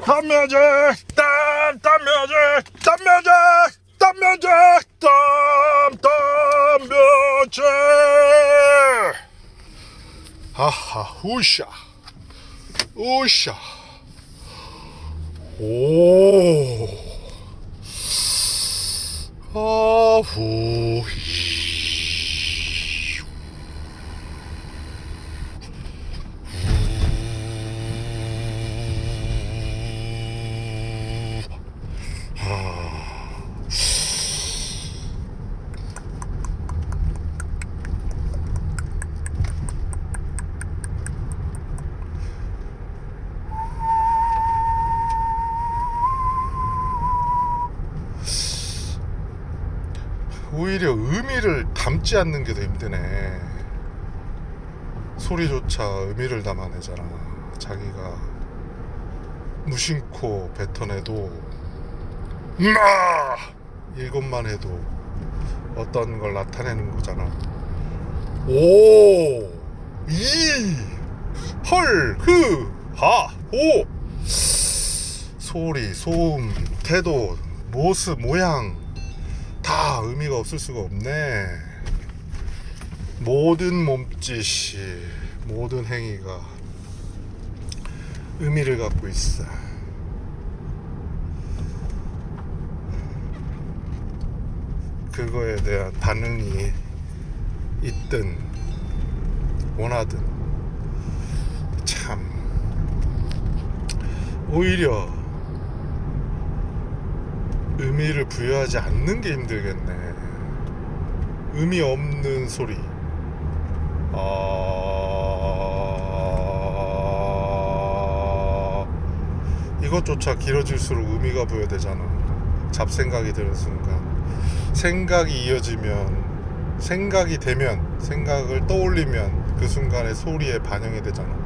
담묘제 하하 우샤 오 아후 오히려 의미를 담지 않는 게 더 힘드네. 소리조차 의미를 담아내잖아. 자기가 무심코 뱉어내도 이것만 해도 어떤 걸 나타내는 거잖아. 오, 이, 헐, 흐, 하, 오. 소리, 소음, 태도, 모습, 모양 다 의미가 없을 수가 없네. 모든 몸짓이, 모든 행위가 의미를 갖고 있어. 그거에 대한 반응이 있든 원하든 참 오히려 의미를 부여하지 않는 게 힘들겠네. 의미 없는 소리. 이것조차 길어질수록 의미가 부여되잖아. 잡생각이 드는 순간. 생각이 이어지면, 생각이 되면, 생각을 떠올리면 그 순간에 소리에 반영이 되잖아.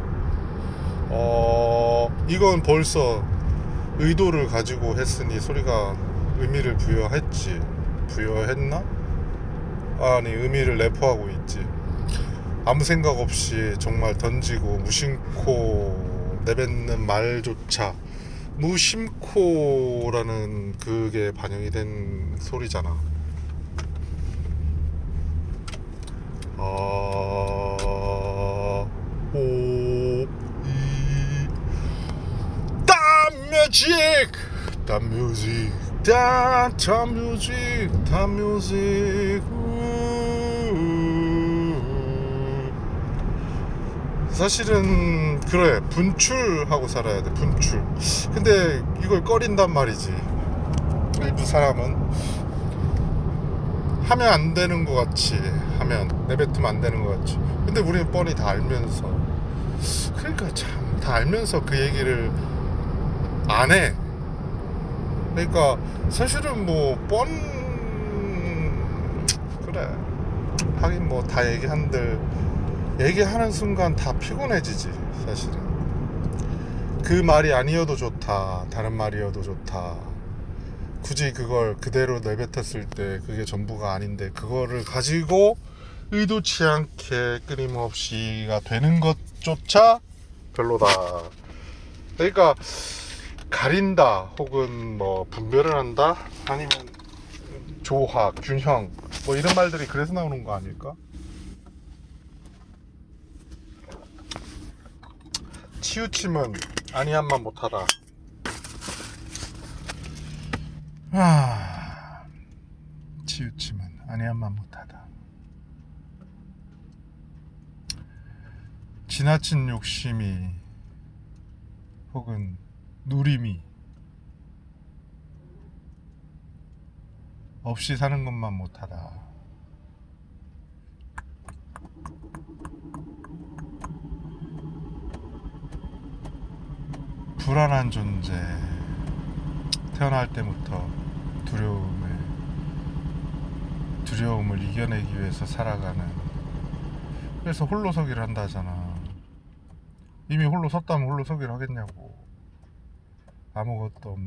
이건 벌써 의도를 가지고 했으니 소리가 의미를 부여했지. 부여했나? 아니, 의미를 내포하고 있지. 아무 생각 없이 정말 던지고 무심코 내뱉는 말조차 무심코라는 그게 반영이 된 소리잖아. 뮤직 사실은 그래, 분출하고 살아야 돼. 분출. 근데 이걸 꺼린단 말이지. 일부 사람은 하면 안 되는 것 같이 하면, 내뱉으면 안 되는 것 같지. 근데 우리는 뻔히 다 알면서, 그러니까 참 다 알면서 그 얘기를 안 해. 그러니까 사실은 뭐 그래, 하긴 뭐 다 얘기하는 순간 다 피곤해지지. 사실은 그 말이 아니어도 좋다, 다른 말이어도 좋다, 굳이 그걸 그대로 내뱉었을 때 그게 전부가 아닌데 그거를 가지고 의도치 않게 끊임없이가 되는 것조차 별로다. 그러니까 가린다, 혹은 뭐 분별을 한다, 아니면 조화, 균형, 뭐 이런 말들이 그래서 나오는 거 아닐까? 치우침은 아니한만 못하다. 치우침은 아니한만 못하다. 지나친 욕심이 혹은 누림이 없이 사는 것만 못하다. 불안한 존재, 태어날 때부터 두려움을 이겨내기 위해서 살아가는. 그래서 홀로서기를 한다잖아. 이미 홀로 섰다면 홀로서기를 하겠냐고. 아무것도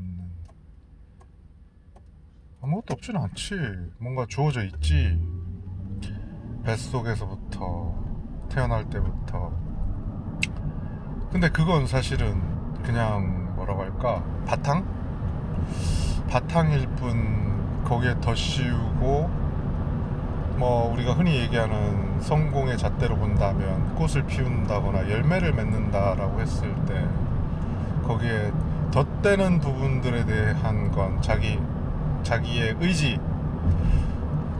없진 않지. 뭔가 주어져 있지. 뱃속에서부터, 태어날 때부터. 근데 그건 사실은 그냥 뭐라고 할까, 바탕일 뿐 거기에 덧씌우고, 뭐 우리가 흔히 얘기하는 성공의 잣대로 본다면 꽃을 피운다거나 열매를 맺는다라고 했을 때 거기에 덧대는 부분들에 대한 건 자기의 의지,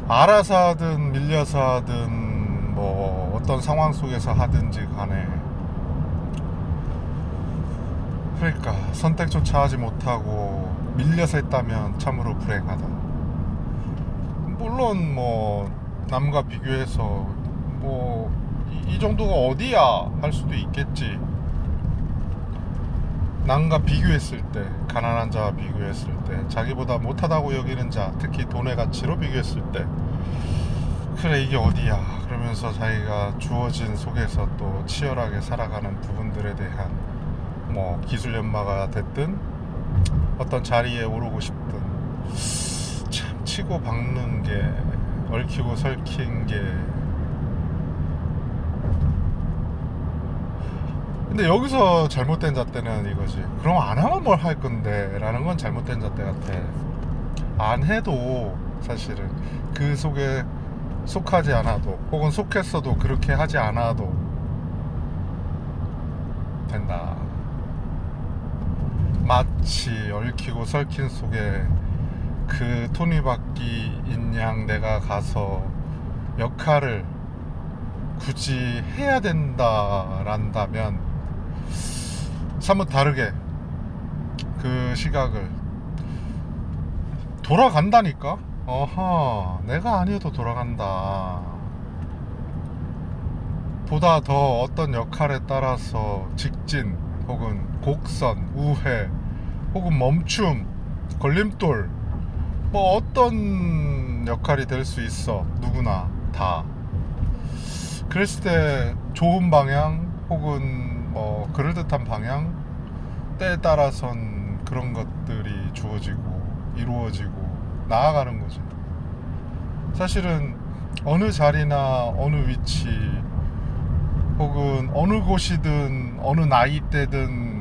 알아서 하든 밀려서 하든 뭐 어떤 상황 속에서 하든지 간에, 그러니까 선택조차 하지 못하고 밀려서 했다면 참으로 불행하다. 물론 뭐 남과 비교해서 뭐 이 정도가 어디야 할 수도 있겠지. 남과 비교했을 때, 가난한 자와 비교했을 때, 자기보다 못하다고 여기는 자, 특히 돈의 가치로 비교했을 때, 그래 이게 어디야 그러면서 자기가 주어진 속에서 또 치열하게 살아가는 부분들에 대한 뭐 기술 연마가 됐든 어떤 자리에 오르고 싶든 참 치고 박는 게, 얽히고 설킨 게, 근데 여기서 잘못된 잣대는 이거지. 그럼 안 하면 뭘 할 건데 라는 건 잘못된 잣대 같아. 안 해도 사실은 그 속에 속하지 않아도, 혹은 속했어도 그렇게 하지 않아도 된다. 마치 얽히고 설킨 속에 그 톱니바퀴인 양 내가 가서 역할을 굳이 해야 된다란다면 사뭇 다르게 그 시각을, 돌아간다니까. 어허, 내가 아니어도 돌아간다. 보다 더 어떤 역할에 따라서 직진 혹은 곡선, 우회 혹은 멈춤, 걸림돌, 뭐 어떤 역할이 될 수 있어. 누구나 다. 그랬을 때 좋은 방향 혹은 뭐 그럴듯한 방향, 때에 따라선 그런 것들이 주어지고 이루어지고 나아가는 거지. 사실은 어느 자리나 어느 위치 혹은 어느 곳이든 어느 나이대든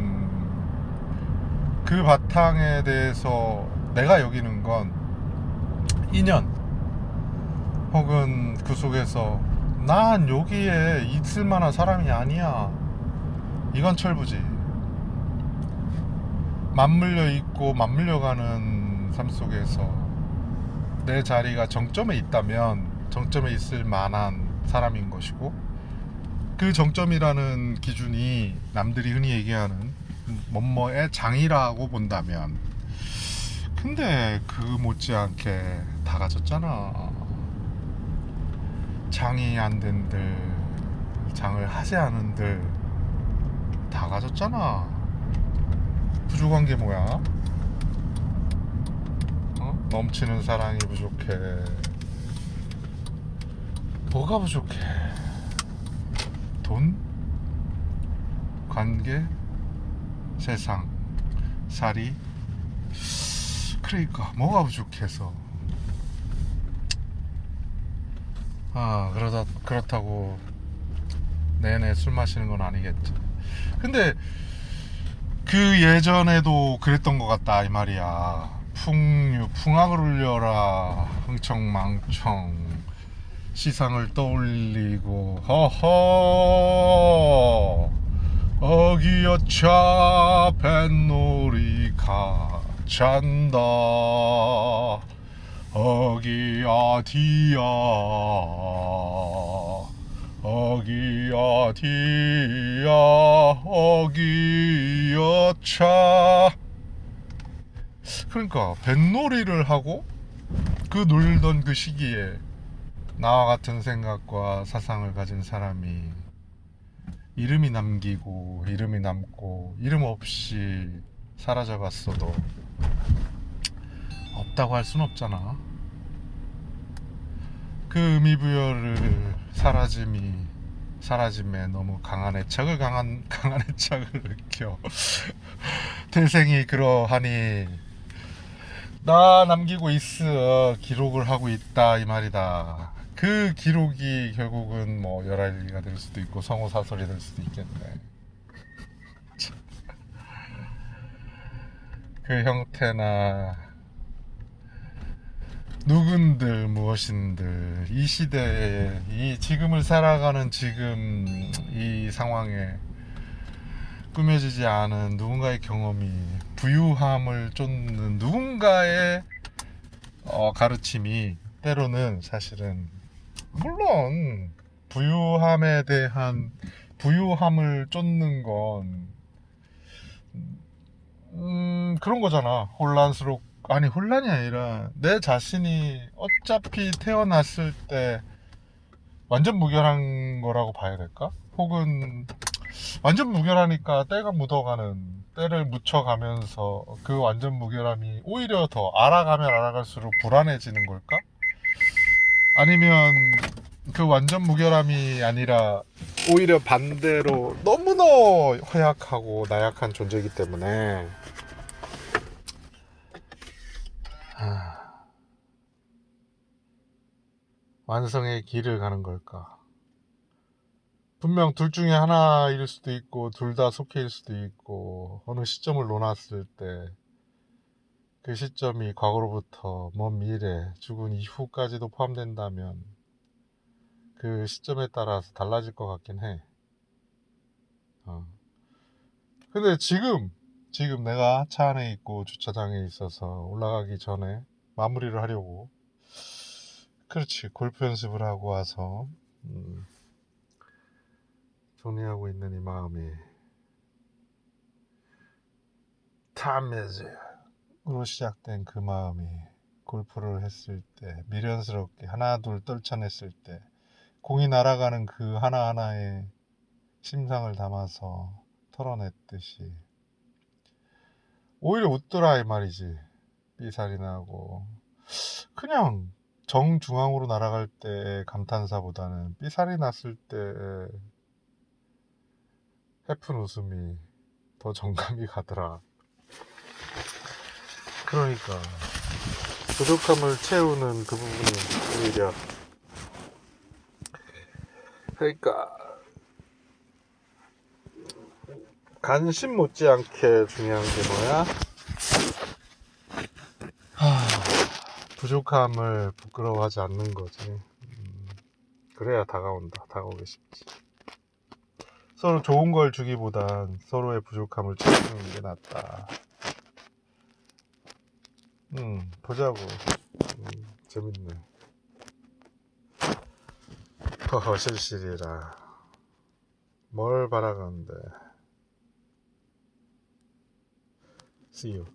그 바탕에 대해서 내가 여기는 건 인연, 혹은 그 속에서 난 여기에 있을 만한 사람이 아니야, 이건 철부지. 맞물려 있고 맞물려 가는 삶 속에서 내 자리가 정점에 있다면 정점에 있을 만한 사람인 것이고, 그 정점이라는 기준이 남들이 흔히 얘기하는 뭐뭐의 장이라고 본다면, 근데 그 못지않게 다 가졌잖아. 장이 안 된들, 장을 하지 않은들 다 가졌잖아. 부족한 게 뭐야? 넘치는 사랑이 부족해. 뭐가 부족해? 돈? 관계? 세상? 살이? 그러니까 뭐가 부족해서. 그렇다고 내내 술 마시는 건 아니겠지. 근데 그 예전에도 그랬던 것 같다 이 말이야. 풍악을 울려라 흥청망청 시상을 떠올리고, 허허 어기여차 뱃놀이가 잔다 어기야 디야 어기야 디야 어기여차. 그러니까 뱃놀이를 하고 그 놀던 그 시기에 나와 같은 생각과 사상을 가진 사람이 이름이 남기고 이름이 남고 이름 없이 사라져 갔어도 없다고 할 순 없잖아. 그 의미부여를 사라짐에 너무 강한 애착을 느껴. 태생이 그러하니 나 남기고 있어, 기록을 하고 있다 이 말이다. 그 기록이 결국은 뭐 열알리가 될 수도 있고 성호사설이 될 수도 있겠네. 그 형태나 누군들 무엇인들 이 시대에 이 지금을 살아가는 지금 이 상황에 꾸며지지 않은 누군가의 경험이 부유함을 쫓는 누군가의 가르침이 때로는 사실은 물론 부유함에 대한 부유함을 쫓는 건 그런 거잖아. 아니 혼란이 아니라 내 자신이 어차피 태어났을 때 완전 무결한 거라고 봐야 될까? 혹은 완전 무결하니까 때가 묻어가는 때를 묻혀가면서 그 완전 무결함이 오히려 더 알아가면 알아갈수록 불안해지는 걸까? 아니면 그 완전 무결함이 아니라 오히려 반대로 너무나 허약하고 나약한 존재이기 때문에 완성의 길을 가는 걸까? 분명 둘 중에 하나일 수도 있고 둘 다 속해일 수도 있고 어느 시점을 놓았을 때 그 시점이 과거로부터 먼 미래, 죽은 이후까지도 포함된다면 그 시점에 따라서 달라질 것 같긴 해. 근데 지금 내가 차 안에 있고 주차장에 있어서 올라가기 전에 마무리를 하려고 그렇지 골프 연습을 하고 와서 정리하고 있는 이 마음이 탐매즈로 시작된 그 마음이 골프를 했을 때 미련스럽게 하나 둘 떨쳐냈을 때 공이 날아가는 그 하나하나의 심상을 담아서 털어냈듯이 오히려 웃더라 이 말이지. 삐살이 나고 그냥 정중앙으로 날아갈 때 감탄사보다는 삐살이 났을 때 해픈 웃음이 더 정감이 가더라. 그러니까 부족함을 채우는 그 부분이 오히려 그러니까 관심 못지않게 중요한 게 뭐야? 부족함을 부끄러워하지 않는 거지. 그래야 다가오기 쉽지. 서로 좋은 걸 주기보단 서로의 부족함을 채우는 게 낫다. 보자고. 재밌네. 허허 실실이라. 뭘 바라건대. See you.